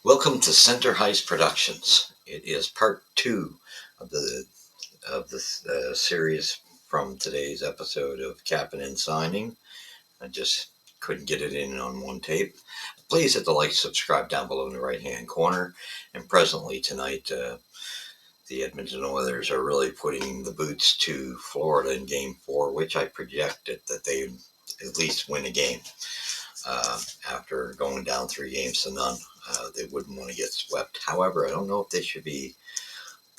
Welcome to Center Hice Productions. It is part two of the series from today's episode of Kapanen signing. I just couldn't get it in on one tape. Please hit the like, subscribe down below in the right hand corner. And presently tonight, the Edmonton Oilers are really putting the boots to Florida in Game 4, which I projected that they would at least win a game. After going down 3-0, they wouldn't want to get swept. However, I don't know if they should be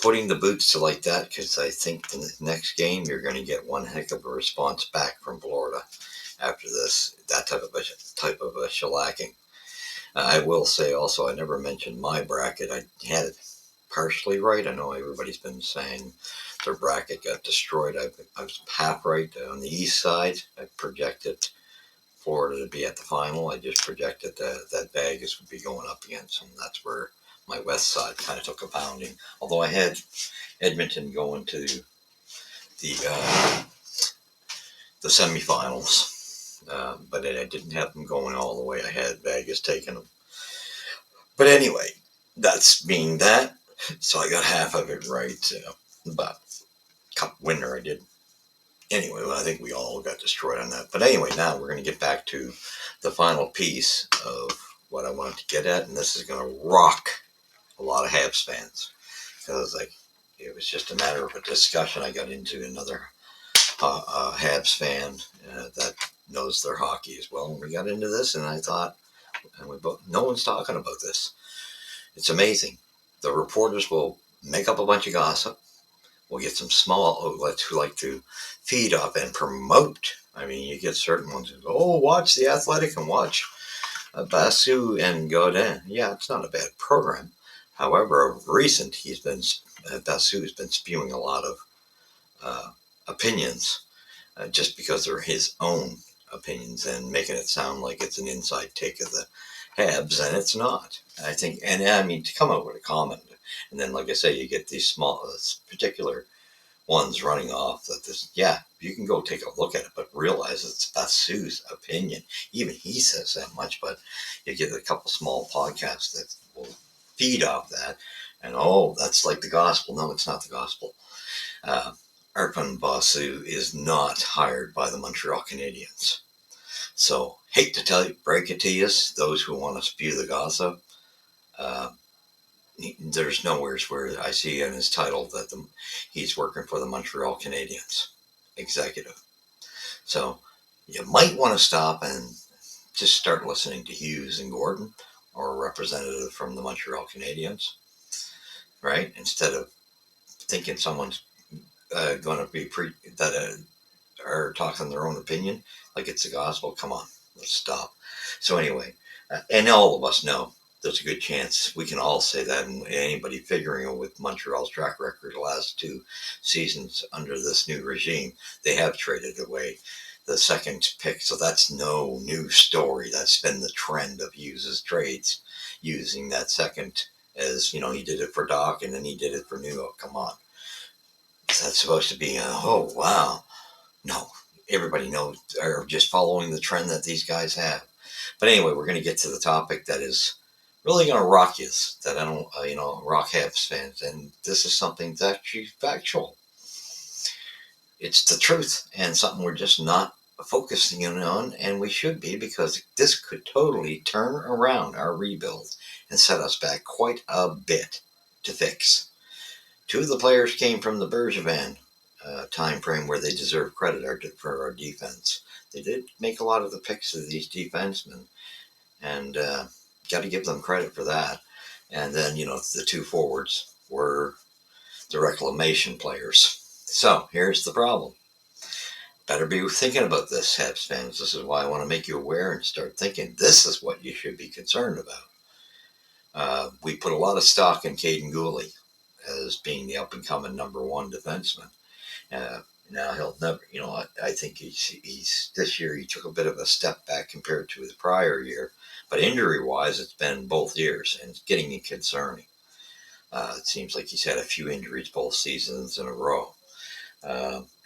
putting the boots to like that, because I think in the next game you're going to get one heck of a response back from Florida after that type of a shellacking. I will say also, I never mentioned my bracket. I had it partially right. I know everybody's been saying their bracket got destroyed. I was half right on the east side. I projected Florida to be at the final. I just projected that Vegas would be going up against them. That's where my west side kind of took a pounding. Although I had Edmonton going to the the semifinals, but I didn't have them going all the way. I had Vegas taking them. But anyway, that's being that. So I got half of it right. But cup winner I did. Anyway, well, I think we all got destroyed on that. But anyway, now we're going to get back to the final piece of what I wanted to get at, and this is going to rock a lot of Habs fans. Because it was just a matter of a discussion. I got into another Habs fan that knows their hockey as well, and we got into this, and I thought, no one's talking about this. It's amazing. The reporters will make up a bunch of gossip. We'll get some small outlets who like to feed off and promote. I mean, you get certain ones who go, oh, watch The Athletic and watch Basu and Godin. Yeah, it's not a bad program. However, of recent, Basu has been spewing a lot of opinions just because they're his own opinions and making it sound like it's an inside take of the Habs, and it's not. I think, and I mean, to come out with a comment, and then, like I say, you get these small, particular ones running off that you can go take a look at it, but realize it's Basu's opinion. Even he says that much, but you get a couple small podcasts that will feed off that, and that's like the gospel. No, it's not the gospel. Arpon Basu is not hired by the Montreal Canadiens. So, hate to break it to you, those who want to spew the gossip, there's nowhere where I see in his title that he's working for the Montreal Canadiens executive. So, you might want to stop and just start listening to Hughes and Gordon, or a representative from the Montreal Canadiens, right? Instead of thinking someone's going to be are talking their own opinion like it's the gospel. Come on, let's stop. So anyway, and all of us know there's a good chance we can all say that, and anybody figuring with Montreal's track record the last 2 seasons under this new regime, they have traded away the second pick. So that's no new story. That's been the trend of Hughes' trades, using that second as, he did it for Doc and then he did it for New. Come on. Is that supposed to be oh, wow. No, everybody knows, are just following the trend that these guys have. But anyway, we're going to get to the topic that is really going to rock you, that I don't, rock Habs fans. And this is something that's actually factual. It's the truth, and something we're just not focusing on, and we should be, because this could totally turn around our rebuild and set us back quite a bit to fix. 2 of the players came from the Bergevin time frame, where they deserve credit for our defense. They did make a lot of the picks of these defensemen, and got to give them credit for that. And then, the 2 forwards were the reclamation players. So here's the problem. Better be thinking about this, Habs fans. This is why I want to make you aware and start thinking this is what you should be concerned about. We put a lot of stock in Caden Gooley as being the up-and-coming number 1 defenseman. Now he'll never, I think he's this year he took a bit of a step back compared to his prior year, but injury-wise, it's been both years, and it's getting concerning. It seems like he's had a few injuries both seasons in a row.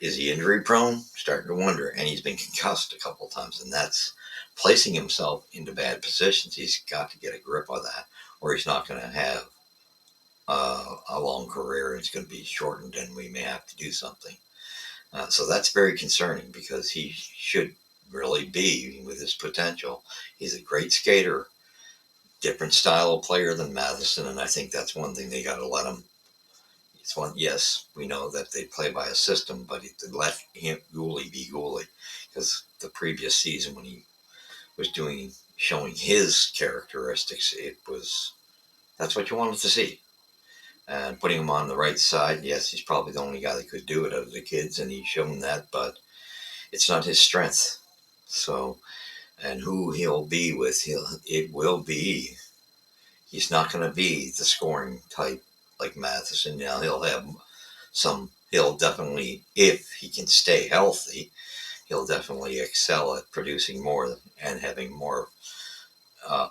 Is he injury prone? Starting to wonder, and he's been concussed a couple of times, and that's placing himself into bad positions. He's got to get a grip on that, or he's not going to have a long career, and it's going to be shortened, and we may have to do something. So that's very concerning because he should really be with his potential. He's a great skater, different style of player than Matheson, and I think that's one thing they got to let him. It's one. Yes, we know that they play by a system, but let him Gooley be Gooley, because the previous season when he was showing his characteristics, that's what you wanted to see. And putting him on the right side, yes, he's probably the only guy that could do it out of the kids, and he's shown that, but it's not his strength. So, and who he'll be with, he's not going to be the scoring type like Matheson. Now, he'll definitely, if he can stay healthy, he'll definitely excel at producing more and having more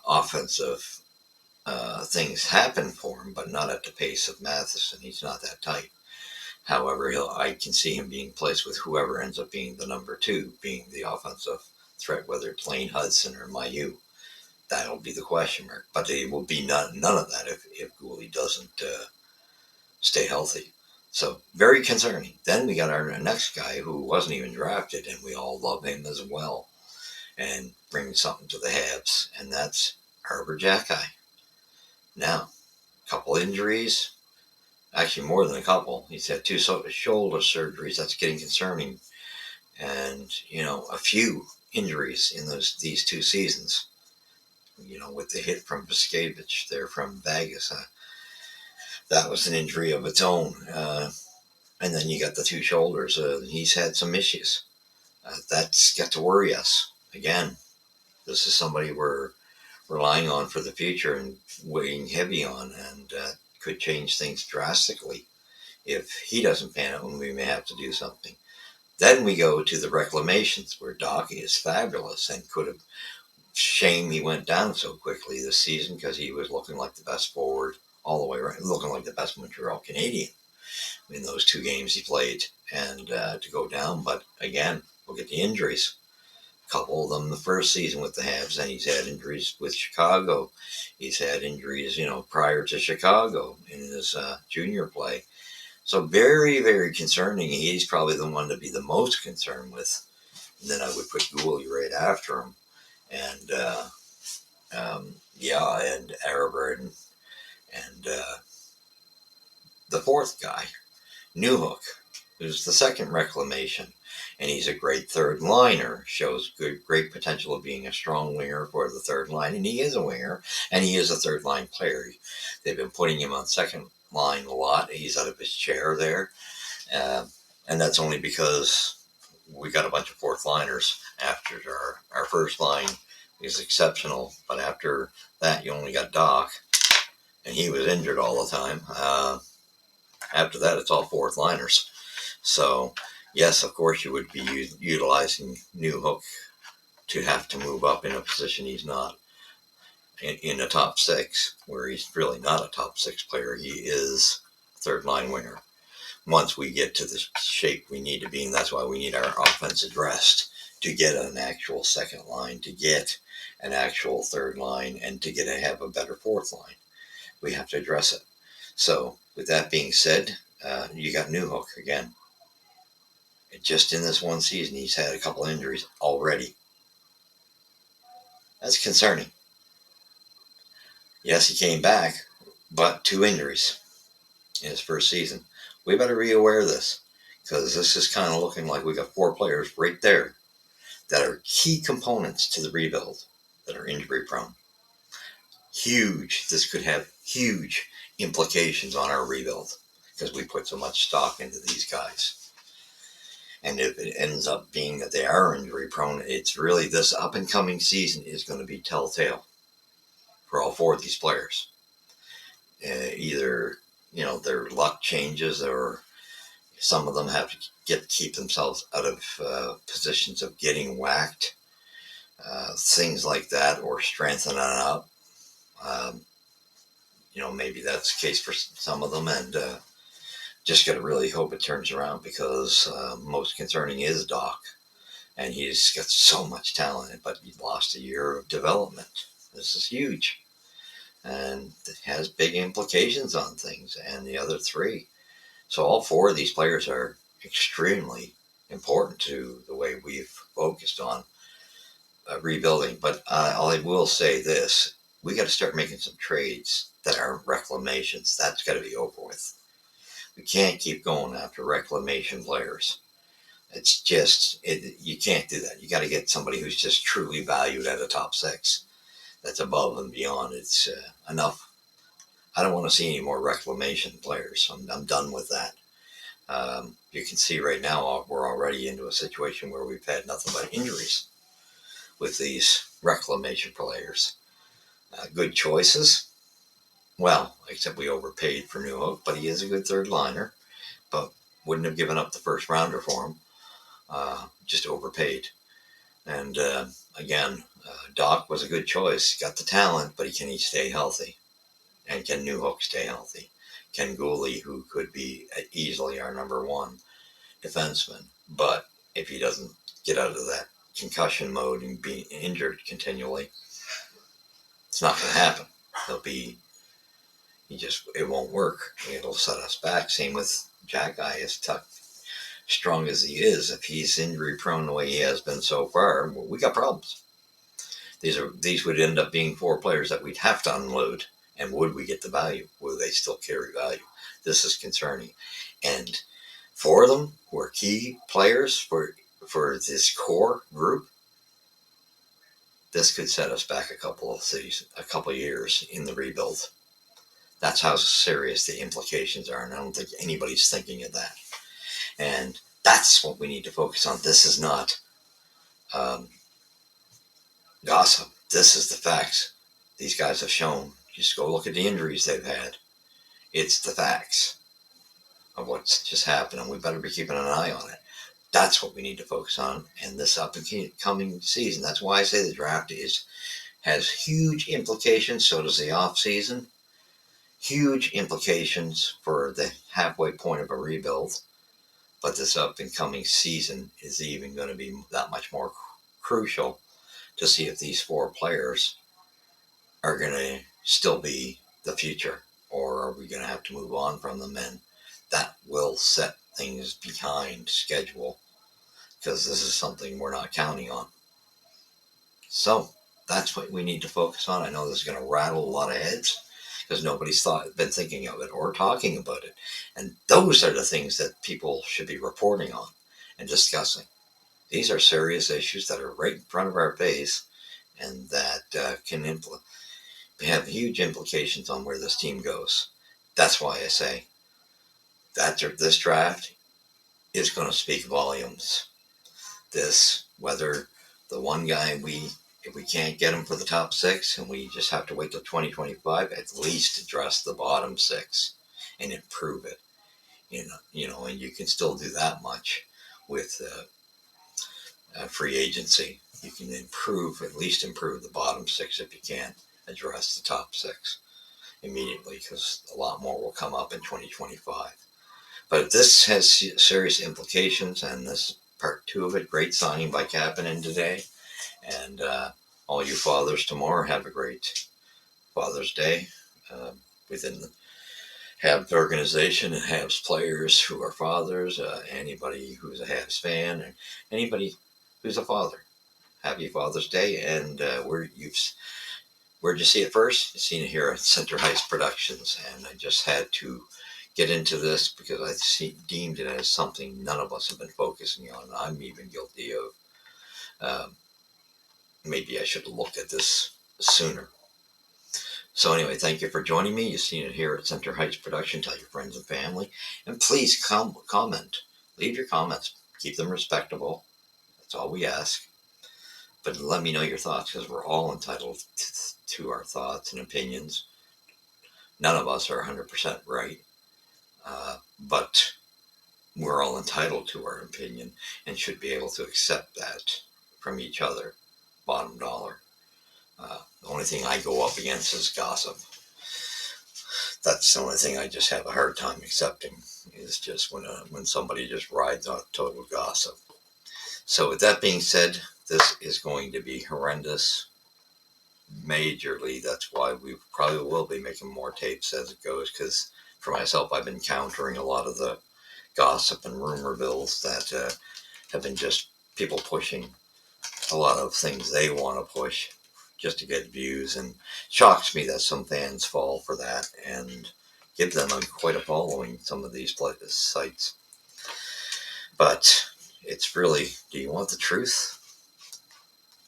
offensive things happen for him, but not at the pace of Matheson. He's not that type. However, I can see him being placed with whoever ends up being the number two, being the offensive threat, whether it's Lane Hudson or Mailloux. That'll be the question mark. But it will be none of that if Gooley doesn't stay healthy. So very concerning. Then we got our next guy who wasn't even drafted, and we all love him as well, and bring something to the Habs, and that's Arbor Jacki. Now, a couple injuries, actually more than a couple. He's had two shoulder surgeries. That's getting concerning, and a few injuries in these 2 seasons. With the hit from Vaskevich there from Vegas, that was an injury of its own. And then you got the two shoulders. He's had some issues. That's got to worry us again. This is somebody we're relying on for the future and weighing heavy on, and could change things drastically if he doesn't pan out, when we may have to do something. Then we go to the reclamations, where Doc is fabulous and could have. Shame he went down so quickly this season, because he was looking like the best forward all the way around, looking like the best Montreal Canadian in those 2 games he played, and to go down. But again, look at the injuries. A couple of them the first season with the Habs, and he's had injuries with Chicago. He's had injuries, prior to Chicago in his junior play. So very, very concerning. He's probably the one to be the most concerned with. And then I would put Gooley right after him. And and Arbor, and the fourth guy, Newhook, who's the second reclamation, and he's a great third liner. Shows great potential of being a strong winger for the third line, and he is a winger, and he is a third line player. They've been putting him on second line a lot. He's out of his chair there, and that's only because we got a bunch of fourth liners. After our first line is exceptional, but after that you only got Doc, and he was injured all the time. After that, it's all fourth liners. So yes, of course you would be utilizing Newhook to have to move up in a position he's not in a top 6, where he's really not a top 6 player. He is a third line winger. Once we get to the shape we need to be, and that's why we need our offense addressed, to get an actual second line, to get an actual third line, and to have a better fourth line. We have to address it. So with that being said, you got Newhook again. Just in this one season, he's had a couple injuries already. That's concerning. Yes, he came back, but 2 injuries in his first season. We better be aware of this, because this is kind of looking like we got 4 players right there that are key components to the rebuild that are injury prone. Huge. This could have huge implications on our rebuild, because we put so much stock into these guys. And if it ends up being that they are injury prone, it's really, this up and coming season is going to be telltale for all 4 of these players. Either, their luck changes, or some of them have to keep themselves out of positions of getting whacked. Things like that, or strengthening up. Maybe that's the case for some of them, and just got to really hope it turns around, because most concerning is Doc, and he's got so much talent, but he lost a year of development. This is huge. and it has big implications on things. And the other three, so all four of these players are extremely important to the way we've focused on rebuilding. But I will say this: we got to start making some trades that are reclamations. That's got to be over with. We can't keep going after reclamation players. It's just you can't do that. You got to get somebody who's just truly valued at a top six. That's above and beyond. It's enough. I don't want to see any more reclamation players. I'm done with that. You can see right now we're already into a situation where we've had nothing but injuries with these reclamation players. Good choices. Well, except we overpaid for Newhook, but he is a good third liner. But wouldn't have given up the first rounder for him. Just overpaid. And again, Doc was a good choice. Got the talent, but can he stay healthy? And can Newhook stay healthy? Can Gooley, who could be easily our number one defenseman, but if he doesn't get out of that concussion mode and be injured continually, it's not going to happen. It won't work. It'll set us back. Same with Jack Eye, as strong as he is. If he's injury prone the way he has been so far, we got problems. These would end up being four players that we'd have to unload. And would we get the value? Will they still carry value? This is concerning. And four of them were key players for this core group. This could set us back a couple of years in the rebuild. That's how serious the implications are, and I don't think anybody's thinking of that. And that's what we need to focus on. This is not gossip. This is the facts. These guys have shown. Just go look at the injuries they've had. It's the facts of what's just happened, and we better be keeping an eye on it. That's what we need to focus on in this upcoming season. That's why I say the draft has huge implications. So does the off season. Huge implications for the halfway point of a rebuild. But this upcoming season is even going to be that much more crucial to see if these four players are going to still be the future, or are we going to have to move on from them? And that will set things behind schedule, because this is something we're not counting on. So that's what we need to focus on. I know this is going to rattle a lot of heads because nobody's been thinking of it or talking about it. And those are the things that people should be reporting on and discussing. These are serious issues that are right in front of our face, and that can have huge implications on where this team goes. That's why I say that this draft is going to speak volumes. Whether the one guy if we can't get him for the top six and we just have to wait till 2025, at least address the bottom six and improve it. And you can still do that much with free agency. You can at least improve the bottom six if you can't address the top six immediately, because a lot more will come up in 2025. But this has serious implications, and this is part two of it. Great signing by Kapanen today. And all you fathers tomorrow, have a great Father's Day within the Habs organization and Habs players who are fathers, anybody who's a Habs fan, and anybody who's a father. Happy Father's Day. And where'd you see it first? You've seen it here at Center Hice Productions. And I just had to get into this because I deemed it as something none of us have been focusing on. I'm even guilty of. Maybe I should have looked at this sooner. So anyway, thank you for joining me. You've seen it here at Center Heights Production. Tell your friends and family. And please comment. Leave your comments. Keep them respectable. That's all we ask. But let me know your thoughts, because we're all entitled to our thoughts and opinions. None of us are 100% right. But we're all entitled to our opinion and should be able to accept that from each other. Bottom dollar. The only thing I go up against is gossip. That's the only thing I just have a hard time accepting, is just when somebody just rides on total gossip. So with that being said, this is going to be horrendous, majorly. That's why we probably will be making more tapes as it goes, because for myself, I've been countering a lot of the gossip and rumor bills that have been just people pushing a lot of things they want to push just to get views, and shocks me that some fans fall for that and give them quite a following, some of these sites. But it's really, do you want the truth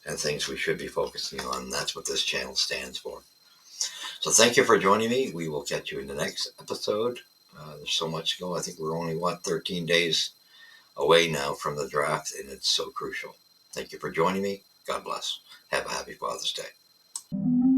and things we should be focusing on? That's what this channel stands for. So thank you for joining me. We will catch you in the next episode. There's so much to go. I think we're only, 13 days away now from the draft, and it's so crucial. Thank you for joining me. God bless. Have a happy Father's Day.